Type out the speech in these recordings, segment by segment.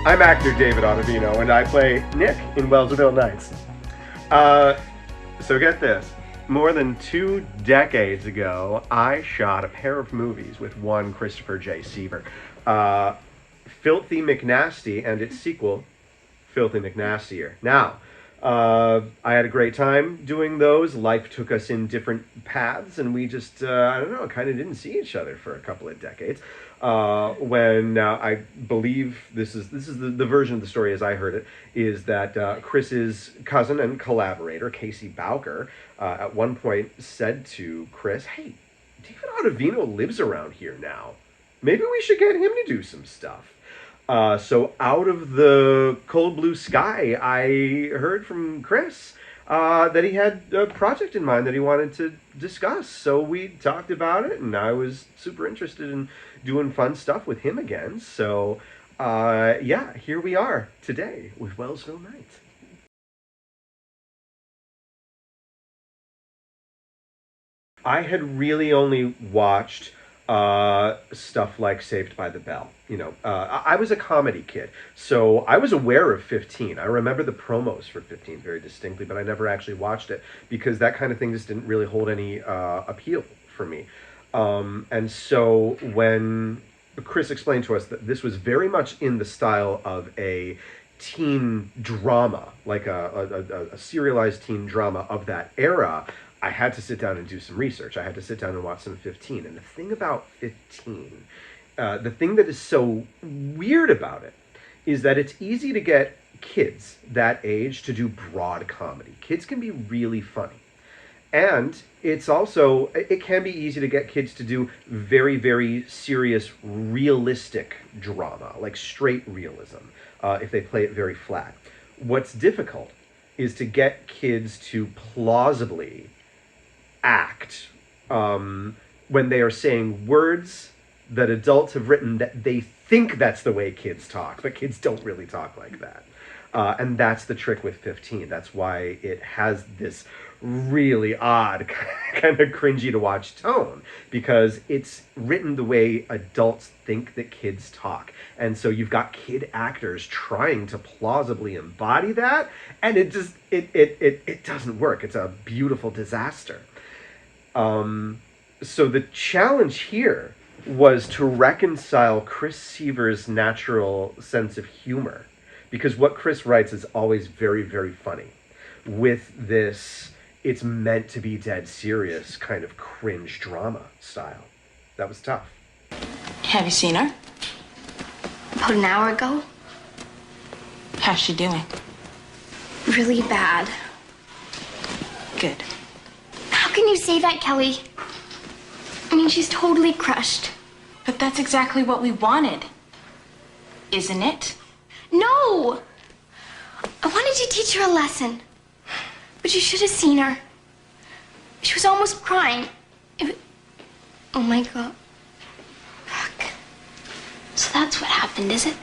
I'm actor David Autovino, and I play Nick in Wellsville Nights. So get this. More than 2 decades ago, I shot a pair of movies with one Christopher J. Seaver. Filthy McNasty and its sequel, Filthy McNastier. Now, I had a great time doing those. Life took us in different paths, and we just, I don't know, kind of didn't see each other for a couple of decades. When I believe this is the version of the story as I heard it, is that Chris's cousin and collaborator, Casey Bowker, at one point said to Chris, "Hey, David Autovino lives around here now. Maybe we should get him to do some stuff." So out of the cold blue sky, I heard from Chris that he had a project in mind that he wanted to discuss. So we talked about it, and I was super interested in doing fun stuff with him again. So yeah, here we are today with Wellsville Nights. I had really only watched stuff like Saved by the Bell. I was a comedy kid, so I was aware of 15. I remember the promos for 15 very distinctly, but I never actually watched it because that kind of thing just didn't really hold any appeal for me. And so when Chris explained to us that this was very much in the style of a teen drama, like a serialized teen drama of that era, I had to sit down and do some research. I had to sit down and watch some 15. And the thing about 15, the thing that is so weird about it is that it's easy to get kids that age to do broad comedy. Kids can be really funny. And it can be easy to get kids to do very, very serious, realistic drama, like straight realism, if they play it very flat. What's difficult is to get kids to plausibly act when they are saying words that adults have written that they think that's the way kids talk, but kids don't really talk like that. And that's the trick with 15. That's why it has this really odd, kind of cringy to watch tone, because it's written the way adults think that kids talk. And so you've got kid actors trying to plausibly embody that, and it doesn't work. It's a beautiful disaster. So the challenge here was to reconcile Chris Seaver's natural sense of humor, because what Chris writes is always very, very funny, with this it's meant to be dead serious kind of cringe drama style. That was tough. Have you seen her? About an hour ago. How's she doing? Really bad. Good. How can you say that, Kelly? I mean, she's totally crushed. But that's exactly what we wanted, isn't it? No! I wanted to teach her a lesson. But you should have seen her. She was almost crying. Oh my God. Fuck. So that's what happened, is it?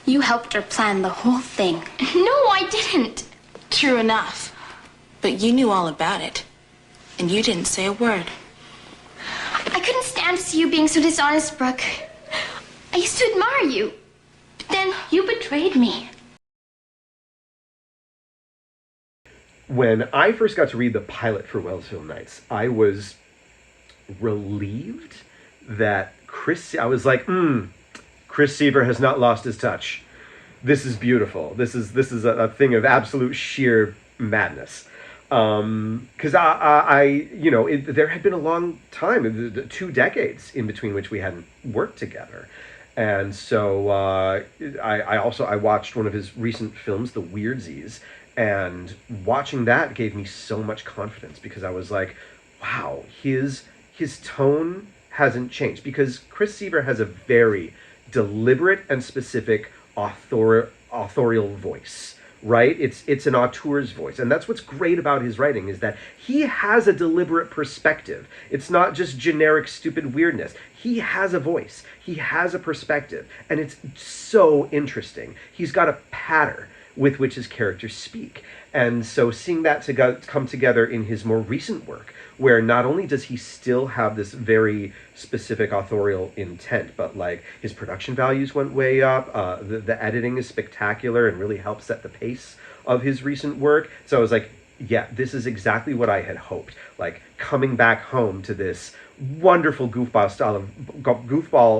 You helped her plan the whole thing. No, I didn't. True enough. But you knew all about it. And you didn't say a word. I couldn't stand to see you being so dishonest, Brooke. I used to admire you. But then you betrayed me. When I first got to read the pilot for Wellsville Nights, I was relieved that I was like, Chris Seaver has not lost his touch. This is beautiful. This is a thing of absolute sheer madness. Because there had been a long time, 2 decades in between which we hadn't worked together. And so I watched one of his recent films, The Weirdsies, and watching that gave me so much confidence, because I was like, wow, his tone hasn't changed, because Chris Seaver has a very deliberate and specific authorial voice, right? It's an auteur's voice, and that's what's great about his writing, is that he has a deliberate perspective. It's not just generic stupid weirdness. He has a voice, he has a perspective, and it's so interesting. He's got a patter with which his characters speak. And so seeing that come together in his more recent work, where not only does he still have this very specific authorial intent, but like his production values went way up. The editing is spectacular and really helps set the pace of his recent work. So I was like, yeah, this is exactly what I had hoped. Like coming back home to this wonderful goofball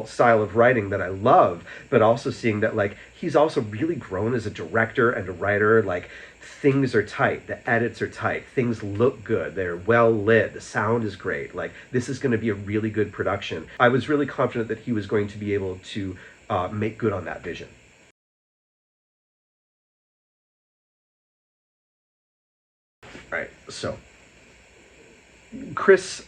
style of writing that I love, but also seeing that like he's also really grown as a director and a writer. Like things are tight, the edits are tight, things look good, they're well lit, the sound is great. Like this is going to be a really good production. I was really confident that he was going to be able to make good on that vision. Right, so Chris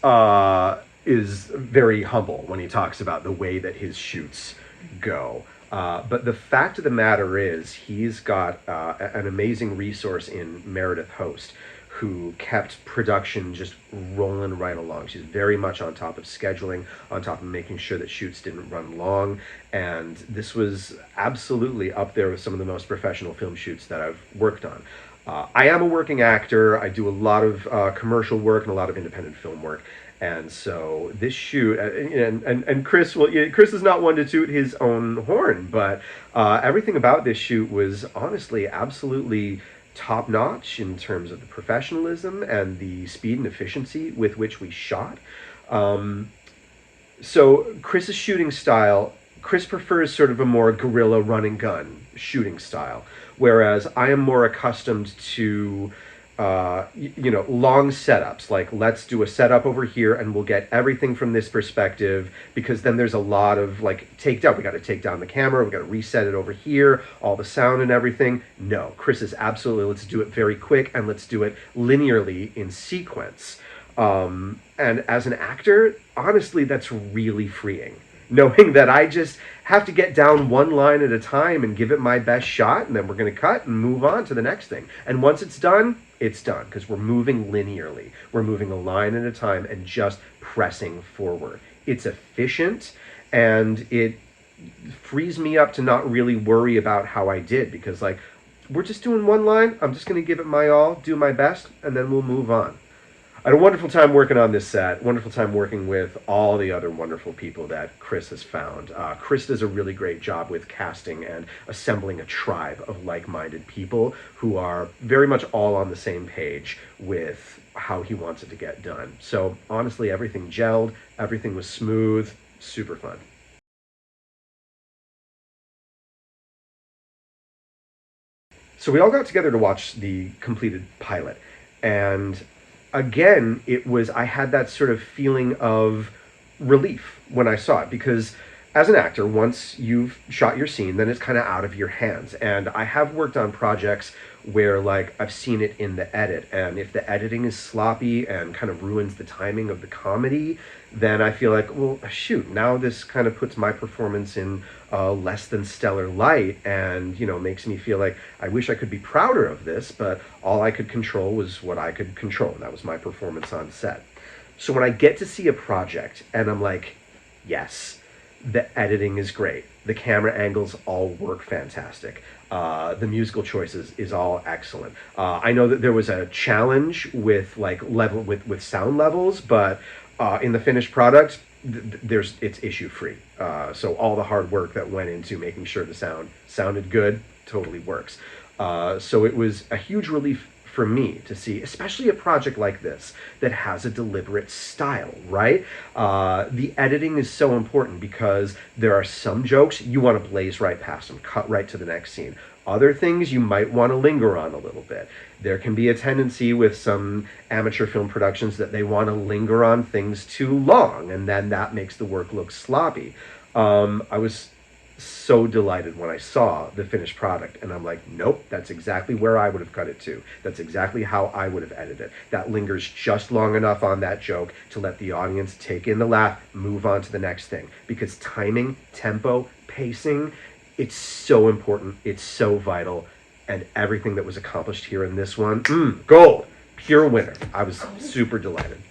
is very humble when he talks about the way that his shoots go. But the fact of the matter is, he's got an amazing resource in Meredith Host, who kept production just rolling right along. She's very much on top of scheduling, on top of making sure that shoots didn't run long. And this was absolutely up there with some of the most professional film shoots that I've worked on. I am a working actor. I do a lot of commercial work and a lot of independent film work. And so this shoot, and Chris, well, Chris is not one to toot his own horn, but everything about this shoot was honestly absolutely top notch in terms of the professionalism and the speed and efficiency with which we shot. So Chris's shooting style, Chris prefers sort of a more guerrilla run and gun shooting style, whereas I am more accustomed to long setups. Like, let's do a setup over here and we'll get everything from this perspective, because then there's a lot of like takedown. We got to take down the camera, we got to reset it over here, all the sound and everything. No, Chris is absolutely, let's do it very quick and let's do it linearly in sequence. And as an actor, honestly, that's really freeing, knowing that I just have to get down one line at a time and give it my best shot, and then we're going to cut and move on to the next thing. And once it's done, because we're moving linearly. We're moving a line at a time and just pressing forward. It's efficient, and it frees me up to not really worry about how I did, because like, we're just doing one line, I'm just going to give it my all, do my best, and then we'll move on. I had a wonderful time working on this set, wonderful time working with all the other wonderful people that Chris has found. Chris does a really great job with casting and assembling a tribe of like-minded people who are very much all on the same page with how he wants it to get done. So honestly, everything gelled, everything was smooth, super fun. So we all got together to watch the completed pilot, and again, I had that sort of feeling of relief when I saw it, because as an actor, once you've shot your scene, then it's kind of out of your hands. And I have worked on projects where like I've seen it in the edit, and if the editing is sloppy and kind of ruins the timing of the comedy, then I feel like, well, shoot, now this kind of puts my performance in less than stellar light, and makes me feel like I wish I could be prouder of this, but all I could control was what I could control, and that was my performance on set. So when I get to see a project and I'm like, yes, the editing is great, the camera angles all work fantastic, the musical choices is all excellent. I know that there was a challenge with like with sound levels, but in the finished product, it's issue free. So all the hard work that went into making sure the sound sounded good totally works. So it was a huge relief for me to see, especially a project like this that has a deliberate style, right? The editing is so important, because there are some jokes you want to blaze right past them, cut right to the next scene. Other things you might want to linger on a little bit. There can be a tendency with some amateur film productions that they want to linger on things too long, and then that makes the work look sloppy. I was so delighted when I saw the finished product, and I'm like, nope, that's exactly where I would have cut it to. That's exactly how I would have edited it. That lingers just long enough on that joke to let the audience take in the laugh, move on to the next thing. Because timing, tempo, pacing, it's so important, it's so vital, and everything that was accomplished here in this one, gold, pure winner. I was super delighted.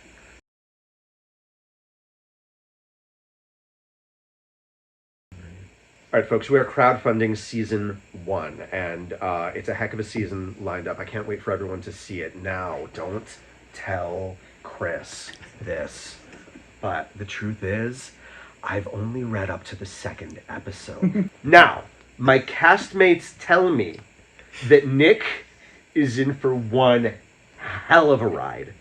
All right, folks, we are crowdfunding season 1, and it's a heck of a season lined up. I can't wait for everyone to see it now. Don't tell Chris this, but the truth is, I've only read up to the 2nd episode. Now, my castmates tell me that Nick is in for one hell of a ride.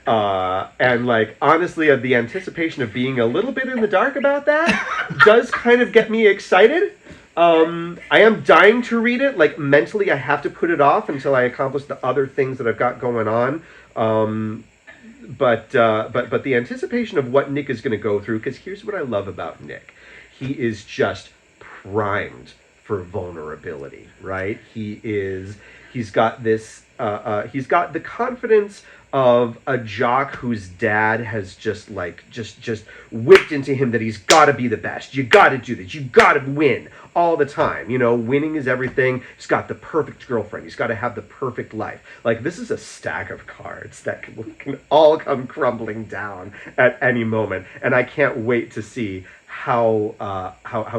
And like, honestly, the anticipation of being a little bit in the dark about that does kind of get me excited. I am dying to read it. Like, mentally, I have to put it off until I accomplish the other things that I've got going on. But the anticipation of what Nick is going to go through, because here's what I love about Nick. He is just primed for vulnerability, right? He's got this, he's got the confidence of a jock whose dad has just whipped into him that he's got to be the best. You got to do this. You got to win all the time. You know, winning is everything. He's got the perfect girlfriend. He's got to have the perfect life. Like, this is a stack of cards that can all come crumbling down at any moment. And I can't wait to see how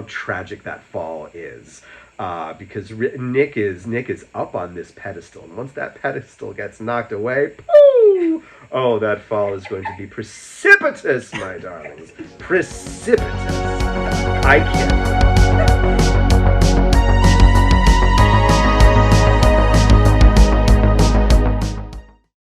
tragic that fall is. Because Nick is up on this pedestal, and once that pedestal gets knocked away, pooh! Oh, that fall is going to be precipitous, my darlings. Precipitous. I can't.